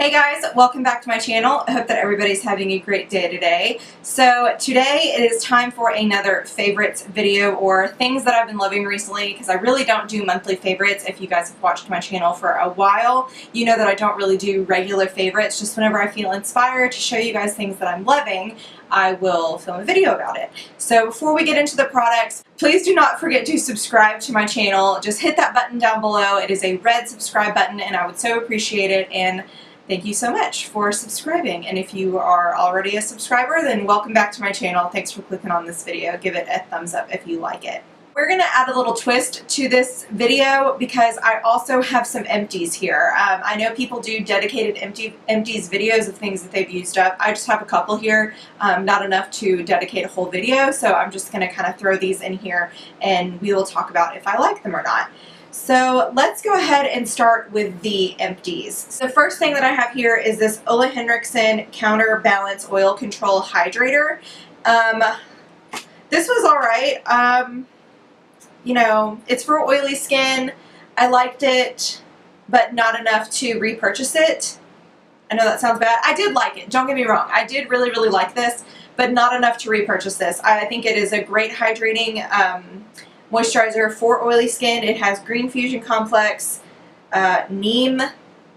Hey guys, welcome back to my channel. I hope that everybody's having a great day today. So today it is time for another favorites video, or things that I've been loving recently, because I really don't do monthly favorites. If you guys have watched my channel for a while, you know that I don't really do regular favorites. Just whenever I feel inspired to show you guys things that I'm loving, I will film a video about it. So before we get into the products, please do not forget to subscribe to my channel. Just hit that button down below. It is a red subscribe button and I would so appreciate it. And thank you so much for subscribing. And if you are already a subscriber, then welcome back to my channel. Thanks for clicking on this video. Give it a thumbs up if you like it. We're going to add a little twist to this video because I also have some empties here. I know people do dedicated empties videos of things that they've used up. I just have a couple here, not enough to dedicate a whole video, so I'm just going to kind of throw these in here and we will talk about if I like them or not. So let's go ahead and start with the empties. So the first thing that I have here is this Ole Henrikson Counterbalance Oil Control Hydrator. This was alright. You know, it's for oily skin. I liked it, but not enough to repurchase it. I know that sounds bad. I did like it. Don't get me wrong. I did really, really like this, but not enough to repurchase this. I think it is a great hydrating moisturizer for oily skin. It has green fusion complex, neem,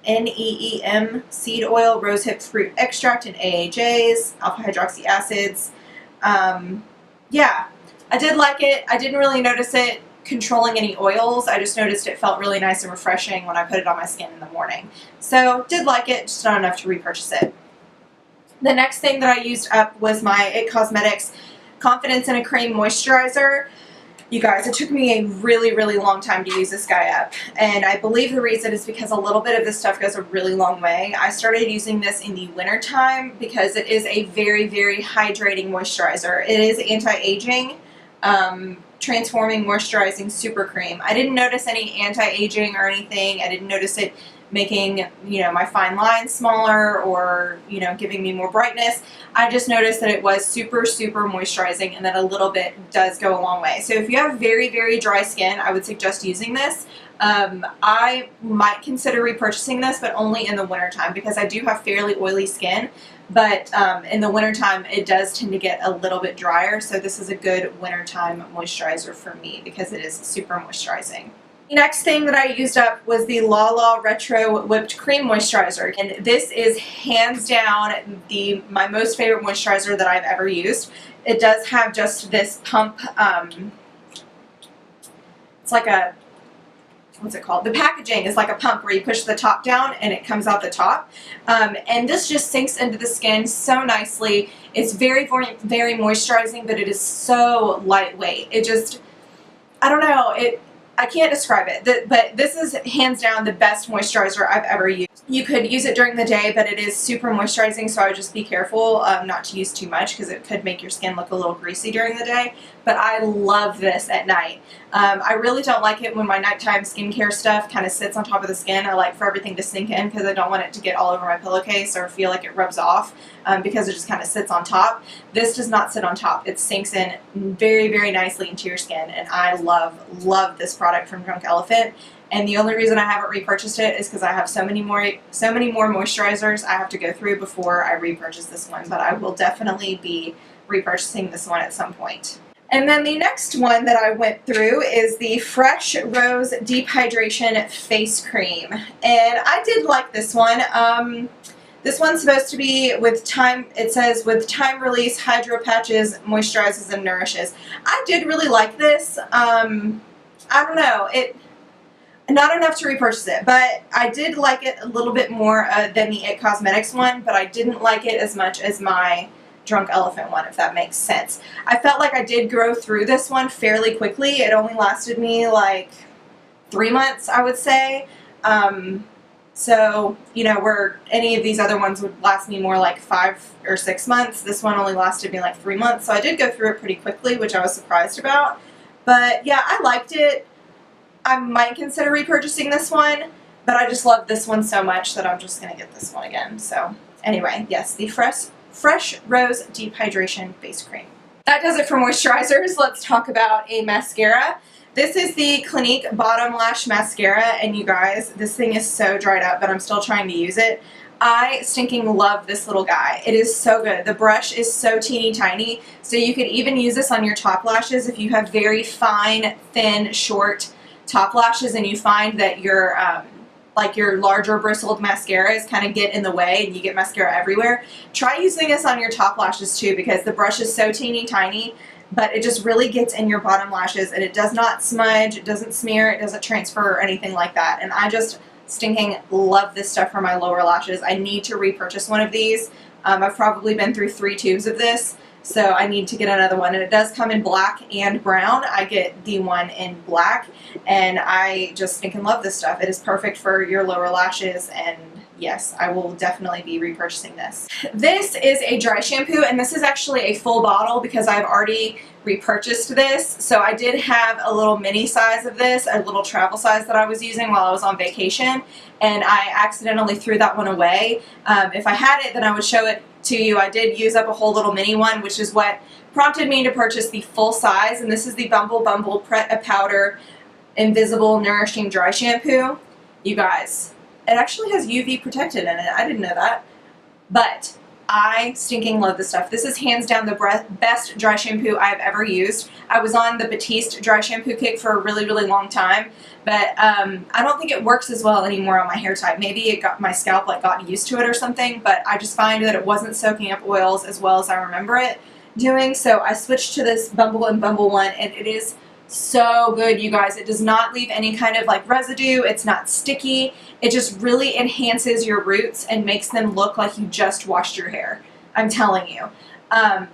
N-E-E-M, seed oil, rosehip fruit extract, and AHAs, alpha hydroxy acids. Yeah, I did like it. I didn't really notice it controlling any oils. I just noticed it felt really nice and refreshing when I put it on my skin in the morning. So did like it, just not enough to repurchase it. The next thing that I used up was my IT Cosmetics Confidence in a Cream Moisturizer. You guys, it took me a really, really long time to use this guy up, and I believe the reason is because a little bit of this stuff goes a really long way. I started using this in the winter time because it is a very, very hydrating moisturizer. It is anti-aging, transforming, moisturizing super cream. I didn't notice any anti-aging or anything. I didn't notice it making, you know, my fine lines smaller or, you know, giving me more brightness. I just noticed that it was super, super moisturizing and that a little bit does go a long way. So if you have very, very dry skin, I would suggest using this. I might consider repurchasing this, but only in the wintertime because I do have fairly oily skin. But in the wintertime, it does tend to get a little bit drier. So this is a good wintertime moisturizer for me because it is super moisturizing. The next thing that I used up was the Lala Retro Whipped Cream Moisturizer, and this is hands down my most favorite moisturizer that I've ever used. It does have just this pump, it's like a, what's it called? The packaging is like a pump where you push the top down and it comes out the top, and this just sinks into the skin so nicely. It's very, very, very moisturizing, but it is so lightweight. It just, I don't know, I can't describe it, but this is hands down the best moisturizer I've ever used. You could use it during the day, but it is super moisturizing, so I would just be careful not to use too much because it could make your skin look a little greasy during the day. But I love this at night. I really don't like it when my nighttime skincare stuff kind of sits on top of the skin. I like for everything to sink in because I don't want it to get all over my pillowcase or feel like it rubs off because it just kind of sits on top. This does not sit on top. It sinks in very, very nicely into your skin, and I love this product from Drunk Elephant. And the only reason I haven't repurchased it is because I have so many more moisturizers I have to go through before I repurchase this one. But I will definitely be repurchasing this one at some point. And then the next one that I went through is the Fresh Rose Deep Hydration Face Cream. And I did like this one. This one's supposed to be with time, it says with time release, hydro patches, moisturizes, and nourishes. I did really like this. I don't know, not enough to repurchase it, but I did like it a little bit more than the IT Cosmetics one, but I didn't like it as much as my Drunk Elephant one, if that makes sense. I felt like I did grow through this one fairly quickly. It only lasted me like 3 months, I would say. So, you know, where any of these other ones would last me more like 5 or 6 months, this one only lasted me like 3 months. So I did go through it pretty quickly, which I was surprised about. But yeah, I liked it. I might consider repurchasing this one, but I just love this one so much that I'm just going to get this one again. So anyway, yes, the Fresh Rose Deep Hydration Face Cream. That does it for moisturizers. Let's talk about a mascara. This is the Clinique Bottom Lash Mascara, and you guys, this thing is so dried up, but I'm still trying to use it. I stinking love this little guy. It is so good. The brush is so teeny tiny, so you could even use this on your top lashes if you have very fine, thin, short top lashes and you find that your like your larger bristled mascaras kind of get in the way and you get mascara everywhere. Try using this on your top lashes too, because the brush is so teeny tiny, but it just really gets in your bottom lashes and it does not smudge, it doesn't smear, it doesn't transfer or anything like that. And I just stinking love this stuff for my lower lashes. I need to repurchase one of these. I've probably been through 3 tubes of this, so I need to get another one. And it does come in black and brown. I get the one in black, and I just stinking love this stuff. It is perfect for your lower lashes, and yes, I will definitely be repurchasing this. This is a dry shampoo, and this is actually a full bottle because I've already repurchased this. So I did have a little mini size of this, a little travel size that I was using while I was on vacation, and I accidentally threw that one away. If I had it, then I would show it to you. I did use up a whole little mini one, which is what prompted me to purchase the full size, and this is the Bumble Powder Invisible Nourishing Dry Shampoo. You guys, it actually has UV protected in it. I didn't know that. But I stinking love this stuff. This is hands down the best dry shampoo I've ever used. I was on the Batiste dry shampoo kick for a really, really long time, but I don't think it works as well anymore on my hair type. Maybe it got my scalp like got used to it or something, but I just find that it wasn't soaking up oils as well as I remember it doing. So I switched to this Bumble one, and it is so good, you guys. It does not leave any kind of like residue. It's not sticky. It just really enhances your roots and makes them look like you just washed your hair. I'm telling you.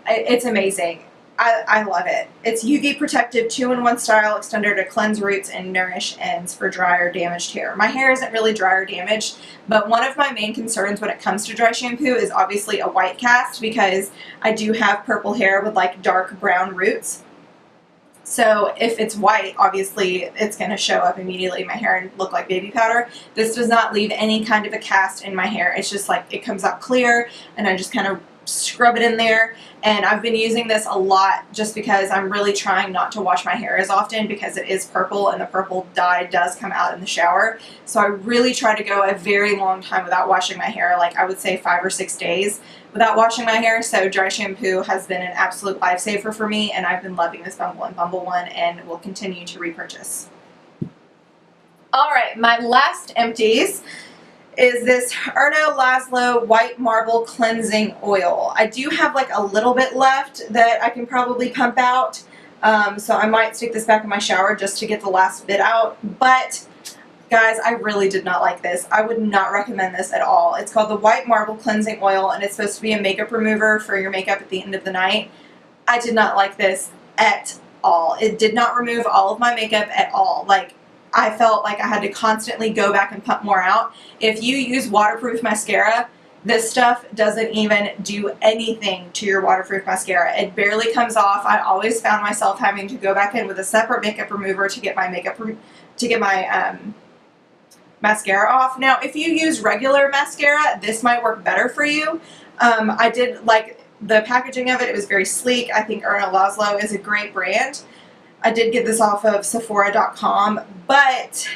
It's amazing. I love it. It's UV protective 2-in-1 style extender to cleanse roots and nourish ends for dry or damaged hair. My hair isn't really dry or damaged, but one of my main concerns when it comes to dry shampoo is obviously a white cast, because I do have purple hair with like dark brown roots. So if it's white, obviously it's going to show up immediately in my hair and look like baby powder. This does not leave any kind of a cast in my hair. It's just like it comes out clear, and I just kind of scrub it in there. And I've been using this a lot just because I'm really trying not to wash my hair as often, because it is purple and the purple dye does come out in the shower. So I really try to go a very long time without washing my hair, like I would say 5 or 6 days without washing my hair. So dry shampoo has been an absolute lifesaver for me, and I've been loving this Bumble one and will continue to repurchase. Alright, my last empties is this Erno Lazlo White Marble Cleansing Oil. I do have like a little bit left that I can probably pump out, so I might stick this back in my shower just to get the last bit out, but guys, I really did not like this. I would not recommend this at all. It's called the White Marble Cleansing Oil, and it's supposed to be a makeup remover for your makeup at the end of the night. I did not like this at all. It did not remove all of my makeup at all. Like, I felt like I had to constantly go back and pump more out. If you use waterproof mascara, this stuff doesn't even do anything to your waterproof mascara. It barely comes off. I always found myself having to go back in with a separate makeup remover to get my mascara off. Now, if you use regular mascara, this might work better for you. I did like the packaging of it. It was very sleek. I think Erno Lazlo is a great brand. I did get this off of Sephora.com, but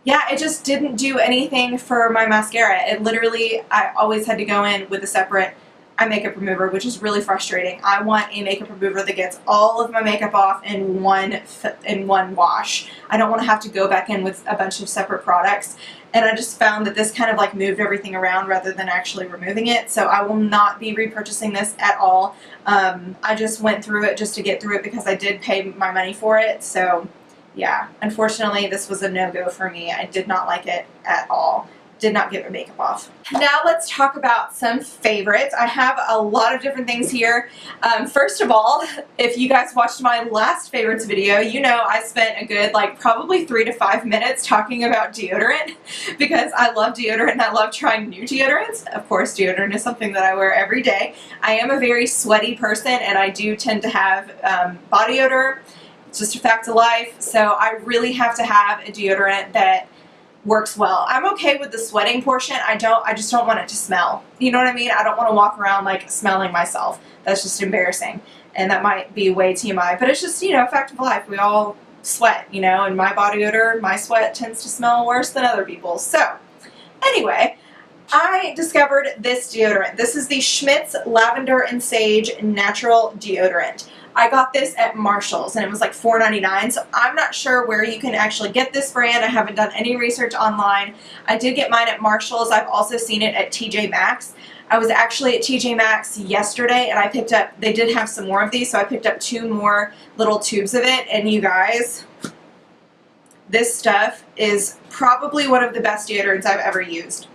yeah, it just didn't do anything for my mascara. It literally, I always had to go in with a separate eye makeup remover, which is really frustrating. I want a makeup remover that gets all of my makeup off in one wash. I don't want to have to go back in with a bunch of separate products. And I just found that this kind of like moved everything around rather than actually removing it. So I will not be repurchasing this at all. I just went through it just to get through it because I did pay my money for it. So yeah, unfortunately this was a no-go for me. I did not like it at all. Did not get my makeup off. Now let's talk about some favorites. I have a lot of different things here. First of all, if you guys watched my last favorites video, you know I spent a good like probably 3 to 5 minutes talking about deodorant because I love deodorant and I love trying new deodorants. Of course, deodorant is something that I wear every day. I am a very sweaty person and I do tend to have body odor. It's just a fact of life. So I really have to have a deodorant that works well. I'm okay with the sweating portion. I just don't want it to smell. You know what I mean? I don't want to walk around like smelling myself. That's just embarrassing. And that might be way TMI, but it's just, you know, a fact of life. We all sweat, you know, and my body odor, my sweat tends to smell worse than other people's. So anyway, I discovered this deodorant. This is the Schmidts Lavender and Sage Natural Deodorant. I got this at Marshall's and it was like $4.99, so I'm not sure where you can actually get this brand. I haven't done any research online. I did get mine at Marshall's. I've also seen it at TJ Maxx. I was actually at TJ Maxx yesterday and I picked up, they did have some more of these, so I picked up 2 more little tubes of it, and you guys, this stuff is probably one of the best deodorants I've ever used.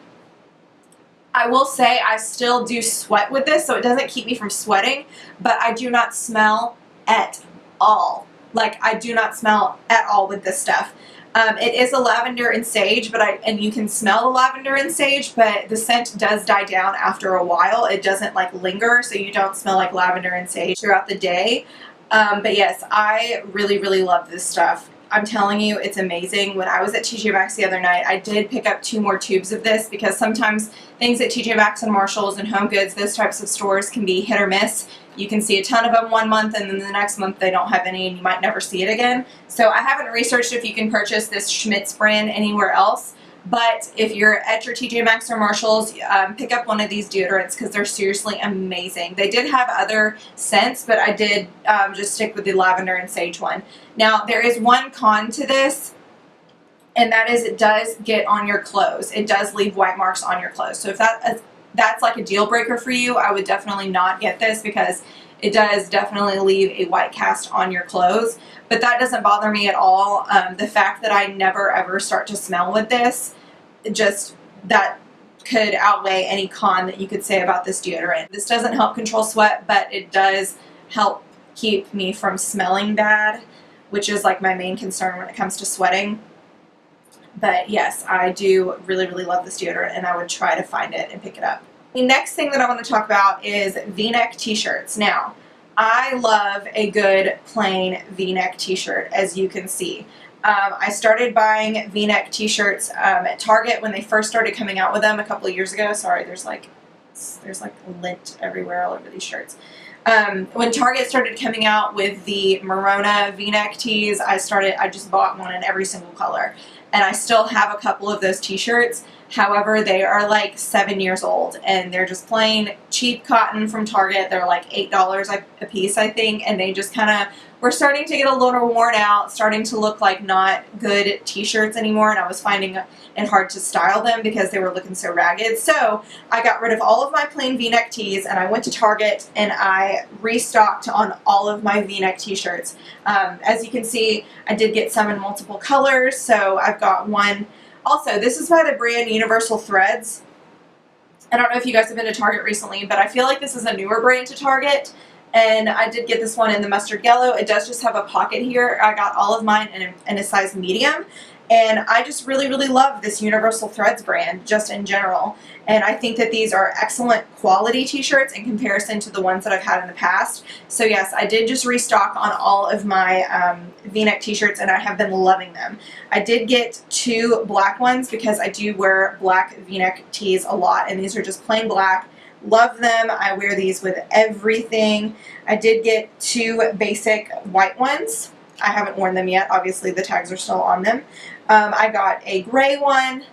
I will say I still do sweat with this, so it doesn't keep me from sweating, but I do not smell at all. Like, I do not smell at all with this stuff. It is a lavender and sage, and you can smell the lavender and sage, but the scent does die down after a while. It doesn't like linger, so you don't smell like lavender and sage throughout the day. But yes, I really, really love this stuff. I'm telling you, it's amazing. When I was at TJ Maxx the other night, I did pick up 2 more tubes of this because sometimes things at TJ Maxx and Marshalls and Home Goods, those types of stores, can be hit or miss. You can see a ton of them one month and then the next month they don't have any and you might never see it again. So I haven't researched if you can purchase this Schmidts brand anywhere else. But if you're at your TJ Maxx or Marshalls, pick up one of these deodorants because they're seriously amazing. They did have other scents, but I did just stick with the lavender and sage one. Now, there is one con to this, and that is it does get on your clothes. It does leave white marks on your clothes. So if that's like a deal breaker for you, I would definitely not get this because it does definitely leave a white cast on your clothes. But that doesn't bother me at all. The fact that I never ever start to smell with this, just that could outweigh any con that you could say about this deodorant. This doesn't help control sweat, but it does help keep me from smelling bad, which is like my main concern when it comes to sweating. But yes, I do really, really love this deodorant and I would try to find it and pick it up. The next thing that I want to talk about is V-neck t-shirts. Now, I love a good plain V-neck t-shirt, as you can see. I started buying V-neck t-shirts at Target when they first started coming out with them a couple of years ago. Sorry, there's like lint everywhere all over these shirts. When Target started coming out with the Merona V-neck tees, I just bought one in every single color. And I still have a couple of those t-shirts. However, they are like 7 years old and they're just plain cheap cotton from Target. They're like $8 a piece, I think, and they just kind of were starting to get a little worn out, starting to look like not good t-shirts anymore, and I was finding it hard to style them because they were looking so ragged. So I got rid of all of my plain V-neck tees and I went to Target and I restocked on all of my V-neck t-shirts. As you can see, I did get some in multiple colors, so I've got one. Also, this is by the brand Universal Threads. I don't know if you guys have been to Target recently, but I feel like this is a newer brand to Target. And I did get this one in the mustard yellow. It does just have a pocket here. I got all of mine in a size medium. And I just really, really love this Universal Threads brand, just in general. And I think that these are excellent quality t-shirts in comparison to the ones that I've had in the past. So yes, I did just restock on all of my V-neck t-shirts and I have been loving them. I did get 2 black ones because I do wear black V-neck tees a lot, and these are just plain black. Love them. I wear these with everything. I did get 2 basic white ones. I haven't worn them yet. Obviously, the tags are still on them. I got a gray one,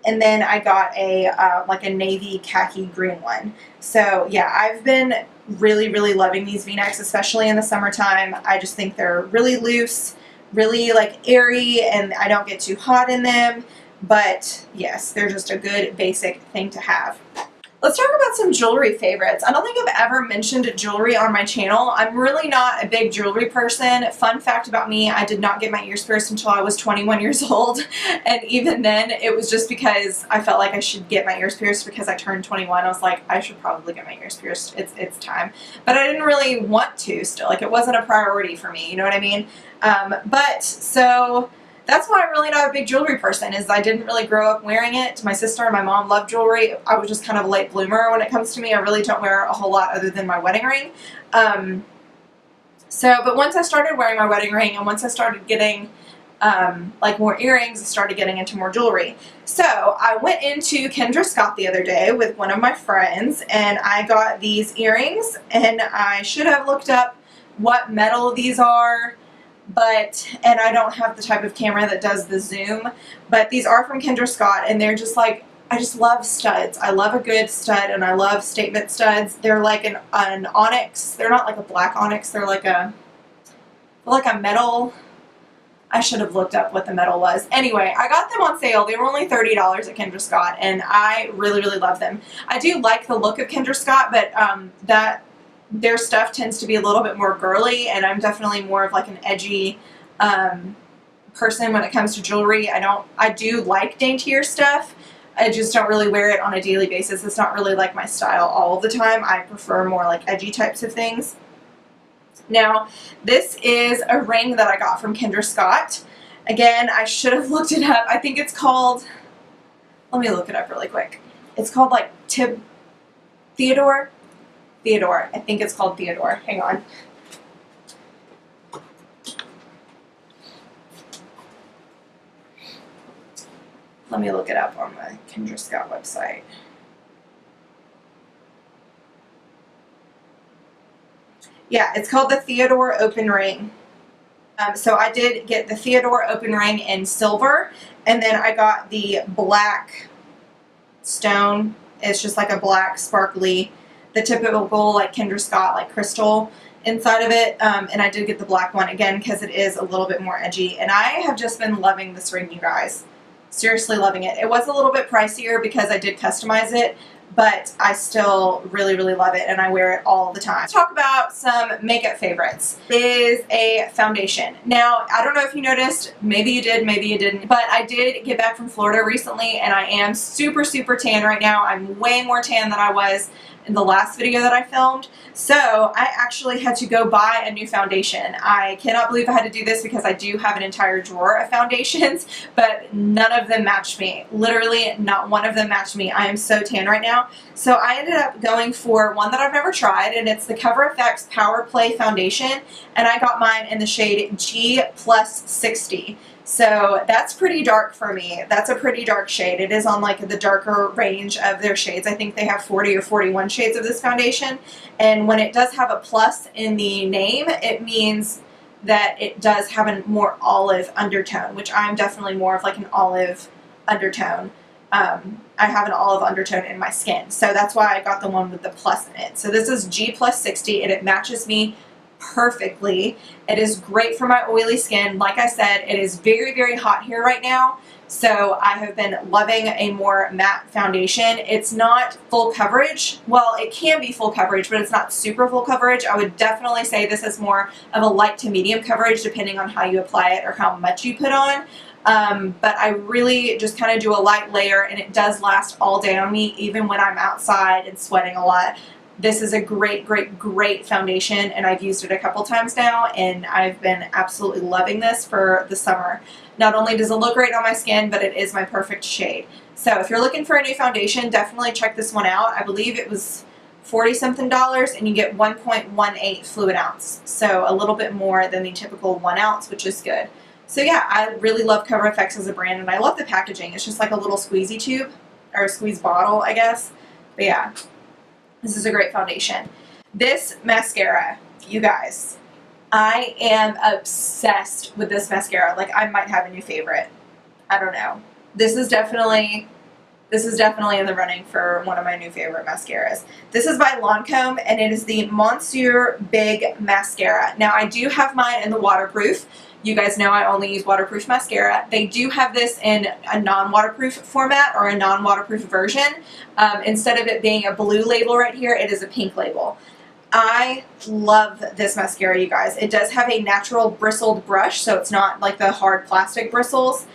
and then I got a like a navy khaki green one. So yeah, I've been really, really loving these V-necks, especially in the summertime. I just think they're really loose, really like airy, and I don't get too hot in them. But yes, they're just a good basic thing to have. Let's talk about some jewelry favorites. I don't think I've ever mentioned jewelry on my channel. I'm really not a big jewelry person. Fun fact about me, I did not get my ears pierced until I was 21 years old. And even then, it was just because I felt like I should get my ears pierced because I turned 21. I was like, I should probably get my ears pierced. It's time. But I didn't really want to still. Like, it wasn't a priority for me. You know what I mean? So that's why I'm really not a big jewelry person, is I didn't really grow up wearing it. My sister and my mom loved jewelry. I was just kind of a late bloomer when it comes to me. I really don't wear a whole lot other than my wedding ring. But once I started wearing my wedding ring and once I started getting like more earrings, I started getting into more jewelry. So I went into Kendra Scott the other day with one of my friends and I got these earrings, and I should have looked up what metal these are. And I don't have the type of camera that does the zoom, but these are from Kendra Scott, and they're just like I just love studs. I love a good stud, and I love statement studs. They're like an onyx. They're not like a black onyx. They're like a metal. I should have looked up what the metal was. Anyway, I got them on sale. They were only $30 at Kendra Scott, and I really, really love them. I do like the look of Kendra Scott, but their stuff tends to be a little bit more girly, and I'm definitely more of like an edgy person when it comes to jewelry. I do like daintier stuff. I just don't really wear it on a daily basis. It's not really like my style all of the time. I prefer more like edgy types of things. Now, this is a ring that I got from Kendra Scott. Again, I should have looked it up. I think it's called, let me look it up really quick. It's called like Theodore. Theodore. I think it's called Theodore. Hang on. Let me look it up on the Kendra Scott website. Yeah, it's called the Theodore Open Ring. So I did get the Theodore Open Ring in silver, and then I got the black stone. It's just like a black sparkly, the typical like Kendra Scott like crystal inside of it, and I did get the black one again because it is a little bit more edgy, and I have just been loving this ring, you guys. Seriously loving it. It was a little bit pricier because I did customize it, but I still really, really love it, and I wear it all the time. Let's talk about some makeup favorites. Is a foundation. Now, I don't know if you noticed, maybe you did, maybe you didn't, but I did get back from Florida recently, and I am super, super tan right now. I'm way more tan than I was in the last video that I filmed. So I actually had to go buy a new foundation. I cannot believe I had to do this because I do have an entire drawer of foundations, but none of them matched me. Literally not one of them matched me. I am so tan right now. So I ended up going for one that I've never tried, and it's the Cover FX Power Play Foundation, and I got mine in the shade G plus 60. So that's pretty dark for me. That's a pretty dark shade. It is on like the darker range of their shades. I think they have 40 or 41 shades of this foundation. And when it does have a plus in the name, it means that it does have a more olive undertone, which I'm definitely more of like an olive undertone. I have an olive undertone in my skin. So that's why I got the one with the plus in it. So this is G plus 60, and it matches me perfectly. It is great for my oily skin. Like I said, it is very, very hot here right now, so I have been loving a more matte foundation. It's not full coverage. Well, it can be full coverage, but it's not super full coverage. I would definitely say this is more of a light to medium coverage depending on how you apply it or how much you put on. But I really just kind of do a light layer, and it does last all day on me even when I'm outside and sweating a lot. This is a great, great, great foundation, and I've used it a couple times now, and I've been absolutely loving this for the summer. Not only does it look great on my skin, but it is my perfect shade. So if you're looking for a new foundation, definitely check this one out. I believe it was $40-something, and you get 1.18 fluid ounce. So a little bit more than the typical 1 ounce, which is good. So yeah, I really love Cover FX as a brand, and I love the packaging. It's just like a little squeezy tube, or a squeeze bottle, I guess. But yeah. This is a great foundation. This mascara, you guys, I am obsessed with this mascara. Like, I might have a new favorite. I don't know. This is definitely in the running for one of my new favorite mascaras. This is by Lancome, and it is the Monsiuer Big Mascara. Now, I do have mine in the waterproof. You guys know I only use waterproof mascara. They do have this in a non-waterproof format, or a non-waterproof version. Instead of it being a blue label right here, it is a pink label. I love this mascara, you guys. It does have a natural bristled brush, so it's not like the hard plastic bristles.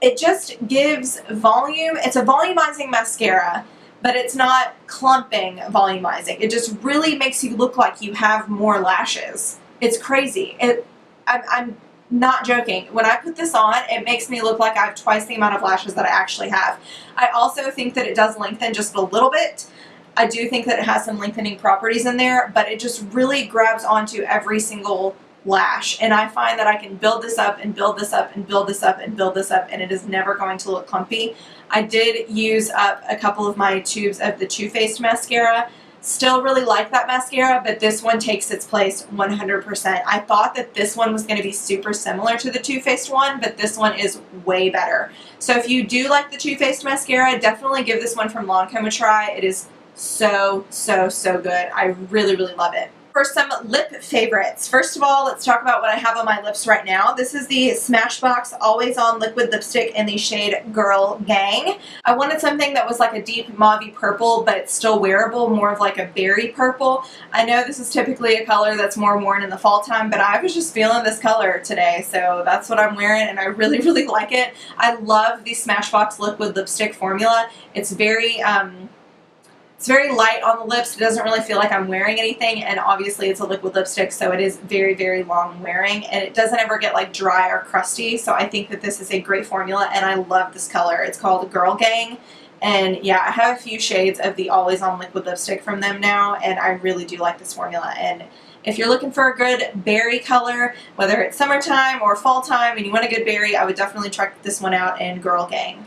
It just gives volume. It's a volumizing mascara, but it's not clumping volumizing. It just really makes you look like you have more lashes. It's crazy. I'm not joking. When I put this on, it makes me look like I have twice the amount of lashes that I actually have. I also think that it does lengthen just a little bit. I do think that it has some lengthening properties in there, but it just really grabs onto every single lash, and I find that I can build this up and build this up and build this up and build this up, and it is never going to look clumpy. I did use up a couple of my tubes of the Too Faced mascara, Still really like that mascara, but this one takes its place 100%. I thought that this one was going to be super similar to the Too Faced one, but this one is way better. So if you do like the Too Faced mascara, definitely give this one from Lancome a try. It is so, so, so good. I really, really love it. For some lip favorites, first of all, let's talk about what I have on my lips right now. This is the Smashbox Always On Liquid Lipstick in the shade Girl Gang. I wanted something that was like a deep mauve purple, but still wearable, more of like a berry purple. I know this is typically a color that's more worn in the fall time, but I was just feeling this color today, so that's what I'm wearing, and I really, really like it. I love the Smashbox Liquid Lipstick formula. It's very light on the lips. It doesn't really feel like I'm wearing anything, and obviously it's a liquid lipstick, so it is very, very long wearing, and it doesn't ever get like dry or crusty, so I think that this is a great formula, and I love this color. It's called Girl Gang, and yeah, I have a few shades of the Always On Liquid Lipstick from them now, and I really do like this formula. And if you're looking for a good berry color, whether it's summertime or fall time, and you want a good berry, I would definitely check this one out in Girl Gang.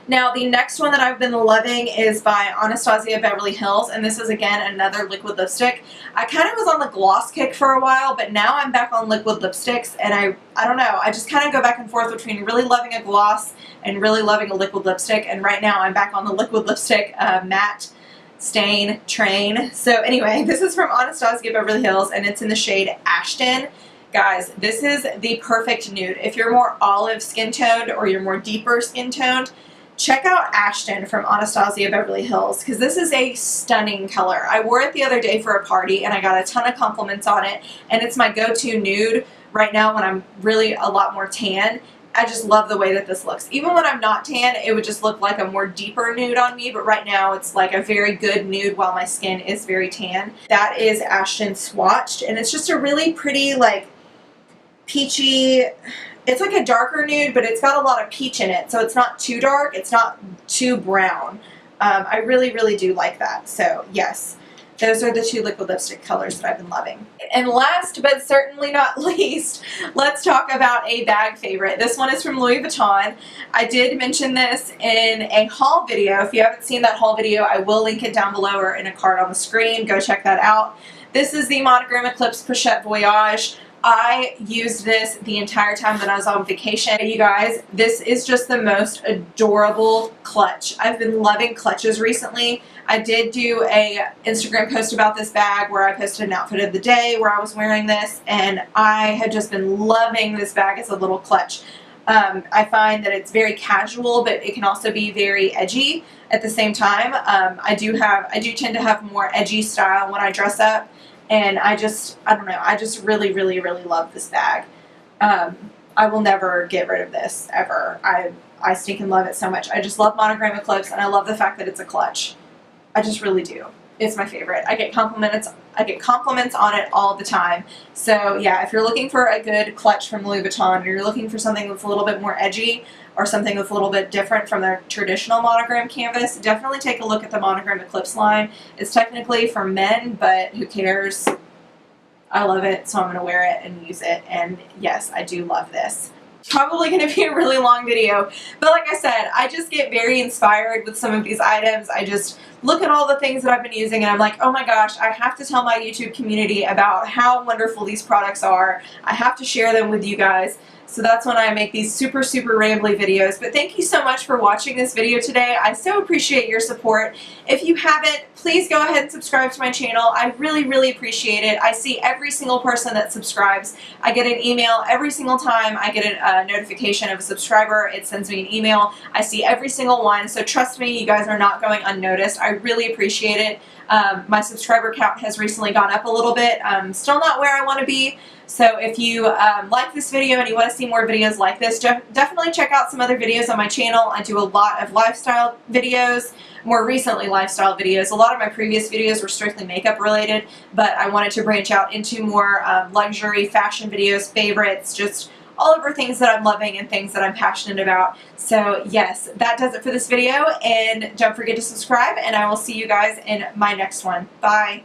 Now, the next one that I've been loving is by Anastasia Beverly Hills, and this is, again, another liquid lipstick. I kind of was on the gloss kick for a while, but now I'm back on liquid lipsticks, and I don't know, I just kind of go back and forth between really loving a gloss and really loving a liquid lipstick, and right now I'm back on the liquid lipstick matte stain train. So anyway, this is from Anastasia Beverly Hills, and it's in the shade Ashton. Guys, this is the perfect nude. If you're more olive skin toned or you're more deeper skin toned, check out Ashton from Anastasia Beverly Hills, because this is a stunning color. I wore it the other day for a party, and I got a ton of compliments on it, and it's my go-to nude right now when I'm really a lot more tan. I just love the way that this looks. Even when I'm not tan, it would just look like a more deeper nude on me, but right now it's like a very good nude while my skin is very tan. That is Ashton swatched, and it's just a really pretty, like, peachy. It's like a darker nude, but it's got a lot of peach in it, so it's not too dark, it's not too brown. I really, really do like that. So yes, those are the two liquid lipstick colors that I've been loving. And last but certainly not least, let's talk about a bag favorite. This one is from Louis Vuitton. I did mention this in a haul video. If you haven't seen that haul video, I will link it down below or in a card on the screen. Go check that out. This is the Monogram Eclipse Pochette Voyage. I used this the entire time that I was on vacation. You guys, this is just the most adorable clutch. I've been loving clutches recently. I did do a Instagram post about this bag where I posted an outfit of the day where I was wearing this, and I have just been loving this bag as a little clutch. I find that it's very casual, but it can also be very edgy at the same time. I do tend to have more edgy style when I dress up. And I don't know, I just really, really, really love this bag. I will never get rid of this, ever. I stinking love it so much. I just love Monogram Eclipse, and I love the fact that it's a clutch. I just really do. It's my favorite. I get compliments on it all the time. So yeah, if you're looking for a good clutch from Louis Vuitton, or you're looking for something that's a little bit more edgy, or something that's a little bit different from their traditional monogram canvas, definitely take a look at the Monogram Eclipse line. It's technically for men, but who cares? I love it, so I'm going to wear it and use it, and yes, I do love this. Probably going to be a really long video, but like I said, I just get very inspired with some of these items. I just look at all the things that I've been using, and I'm like, oh my gosh, I have to tell my YouTube community about how wonderful these products are. I have to share them with you guys. So that's when I make these super, super rambly videos. But thank you so much for watching this video today. I so appreciate your support. If you haven't, please go ahead and subscribe to my channel. I really, really appreciate it. I see every single person that subscribes. I get an email every single time I get a notification of a subscriber. It sends me an email. I see every single one. So trust me, you guys are not going unnoticed. I really appreciate it. My subscriber count has recently gone up a little bit. Still not where I want to be. So if you like this video and you want to see more videos like this, definitely check out some other videos on my channel. I do a lot of lifestyle videos, more recently lifestyle videos. A lot of my previous videos were strictly makeup related, but I wanted to branch out into more luxury fashion videos, favorites, just all over things that I'm loving and things that I'm passionate about. So yes, that does it for this video, and don't forget to subscribe, and I will see you guys in my next one. Bye!